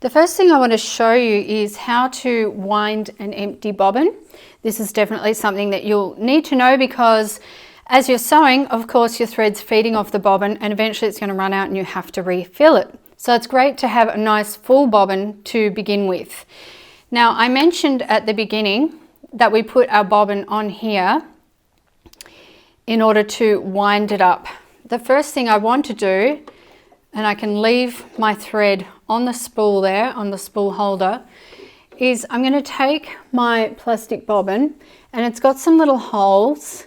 The first thing I want to show you is how to wind an empty bobbin. This is definitely something that you'll need to know because as you're sewing, of course, your thread's feeding off the bobbin and eventually it's going to run out and you have to refill it. So it's great to have a nice full bobbin to begin with. Now, I mentioned at the beginning that we put our bobbin on here in order to wind it up. The first thing I want to do, and I can leave my thread on the spool there, on the spool holder, is I'm going to take my plastic bobbin and it's got some little holes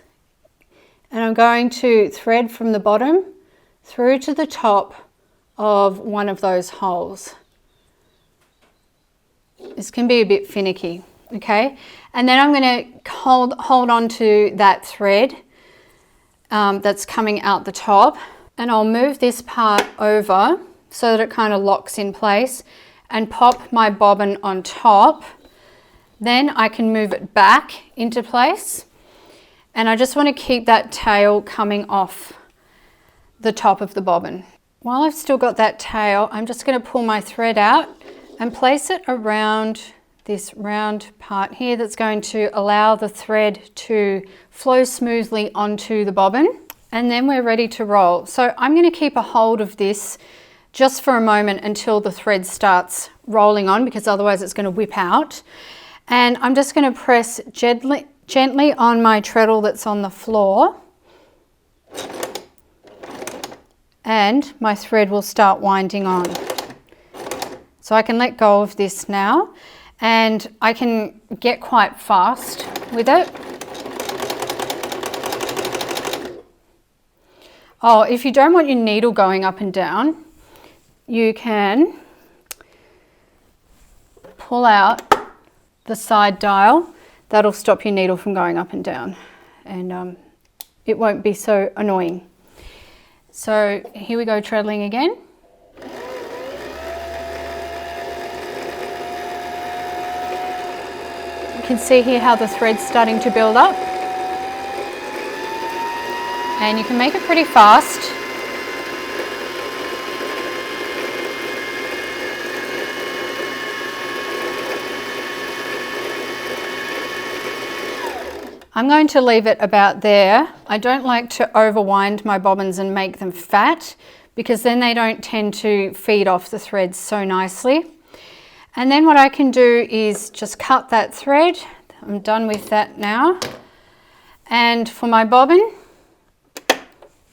and I'm going to thread from the bottom through to the top of one of those holes. This can be a bit finicky, okay? And then I'm going to hold on to that thread that's coming out the top, and I'll move this part over so that it kind of locks in place and pop my bobbin on top. Then I can move it back into place, and I just want to keep that tail coming off the top of the bobbin. While I've still got that tail, I'm just going to pull my thread out and place it around this round part here that's going to allow the thread to flow smoothly onto the bobbin, and then we're ready to roll. So I'm going to keep a hold of this just for a moment until the thread starts rolling on, because otherwise it's going to whip out. And I'm just going to press gently on my treadle that's on the floor, and my thread will start winding on. So I can let go of this now and I can get quite fast with it. Oh, if you don't want your needle going up and down, you can pull out the side dial. That'll stop your needle from going up and down, and it won't be so annoying. So here we go, treadling again. You can see here how the thread's starting to build up, and you can make it pretty fast. I'm going to leave it about there. I don't like to overwind my bobbins and make them fat, because then they don't tend to feed off the threads so nicely. And then what I can do is just cut that thread. I'm done with that now. And for my bobbin,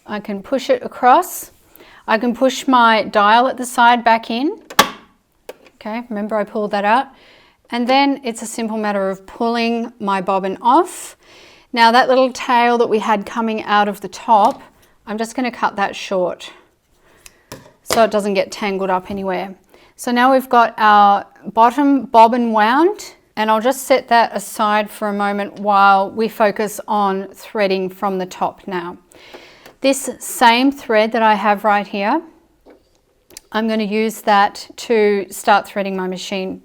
I can push it across. I can push my dial at the side back in. Okay, remember I pulled that out. And then it's a simple matter of pulling my bobbin off. Now that little tail that we had coming out of the top, I'm just going to cut that short so it doesn't get tangled up anywhere. So now we've got our bottom bobbin wound, and I'll just set that aside for a moment while we focus on threading from the top now. This same thread that I have right here, I'm going to use that to start threading my machine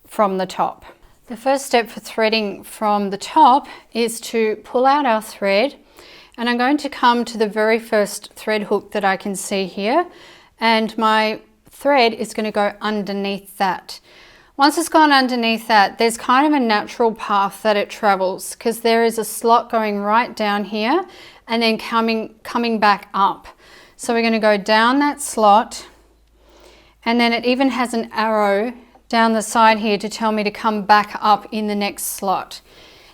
from the top. The first step for threading from the top is to pull out our thread, and I'm going to come to the very first thread hook that I can see here, and my thread is going to go underneath that. Once it's gone underneath that, there's kind of a natural path that it travels, because there is a slot going right down here and then coming back up. So we're going to go down that slot, and then it even has an arrow down the side here to tell me to come back up in the next slot.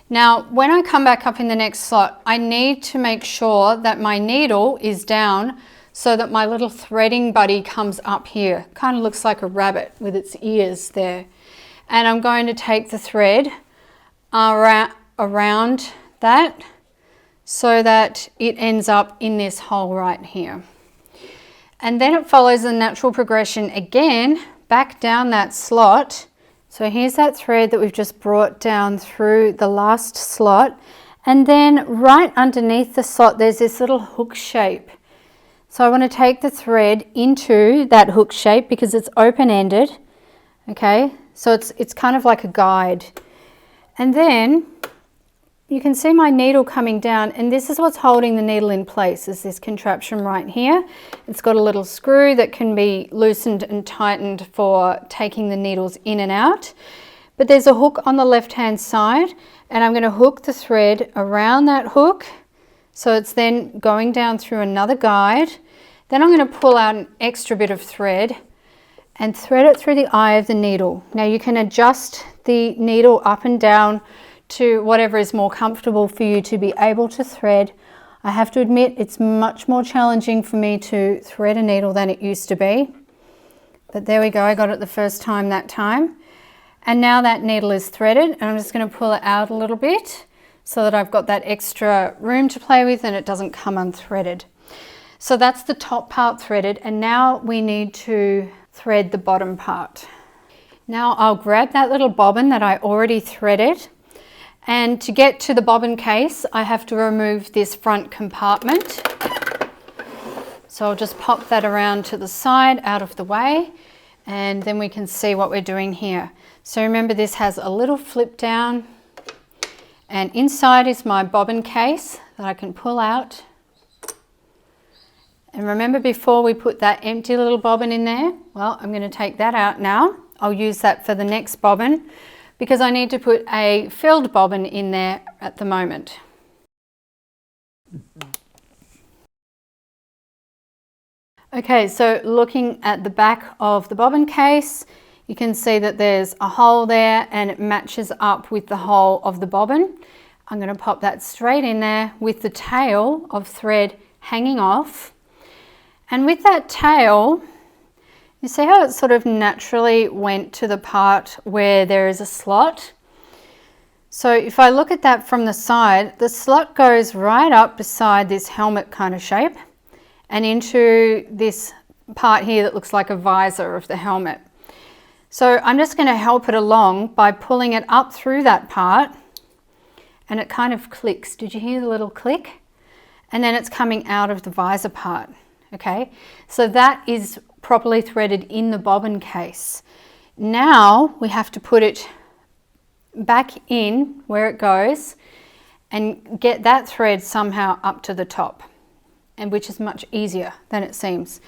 Now, when I come back up in the next slot, I need to make sure that my needle is down so that my little threading buddy comes up here. Kind of looks like a rabbit with its ears there. And I'm going to take the thread around that so that it ends up in this hole right here. And then it follows the natural progression again, back down that slot. So here's that thread that we've just brought down through the last slot, and then right underneath the slot there's this little hook shape. So I want to take the thread into that hook shape because it's open-ended. Okay, so it's kind of like a guide, and then you can see my needle coming down, and this is what's holding the needle in place, is this contraption right here. It's got a little screw that can be loosened and tightened for taking the needles in and out. But there's a hook on the left hand side, and I'm going to hook the thread around that hook, so it's then going down through another guide. Then I'm going to pull out an extra bit of thread and thread it through the eye of the needle. Now you can adjust the needle up and down to whatever is more comfortable for you to be able to thread. I have to admit, it's much more challenging for me to thread a needle than it used to be. But there we go, I got it the first time that time. And now that needle is threaded, and I'm just going to pull it out a little bit so that I've got that extra room to play with and it doesn't come unthreaded. So that's the top part threaded, and now we need to thread the bottom part. Now I'll grab that little bobbin that I already threaded, and to get to the bobbin case I have to remove this front compartment. So I'll just pop that around to the side out of the way, and then we can see what we're doing here. So remember, this has a little flip down, and inside is my bobbin case that I can pull out. And remember, before we put that empty little bobbin in there, well, I'm going to take that out now. I'll use that for the next bobbin because I need to put a filled bobbin in there at the moment. Okay, so looking at the back of the bobbin case, you can see that there's a hole there and it matches up with the hole of the bobbin. I'm going to pop that straight in there with the tail of thread hanging off. And with that tail, you see how it sort of naturally went to the part where there is a slot? So if I look at that from the side, the slot goes right up beside this helmet kind of shape and into this part here that looks like a visor of the helmet. So I'm just going to help it along by pulling it up through that part, and it kind of clicks. Did you hear the little click? And then it's coming out of the visor part. Okay, so that is properly threaded in the bobbin case. Now we have to put it back in where it goes and get that thread somehow up to the top, and which is much easier than it seems.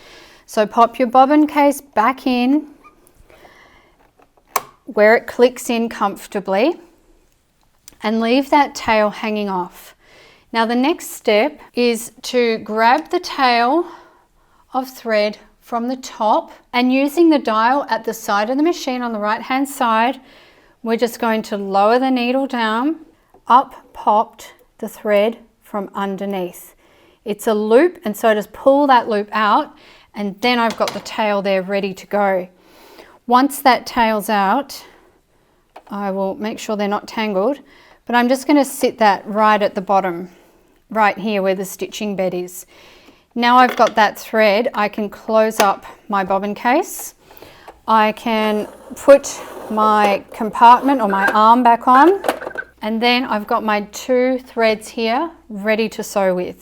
So pop your bobbin case back in where it clicks in comfortably and leave that tail hanging off. Now the next step is to grab the tail of thread from the top, and using the dial at the side of the machine on the right hand side, we're just going to lower the needle down. Up popped the thread from underneath. It's a loop, and so just pull that loop out, and then I've got the tail there ready to go. Once that tail's out, I will make sure they're not tangled, but I'm just going to sit that right at the bottom, right here where the stitching bed is. Now I've got that thread, I can close up my bobbin case. I can put my compartment or my arm back on, and then I've got my two threads here ready to sew with.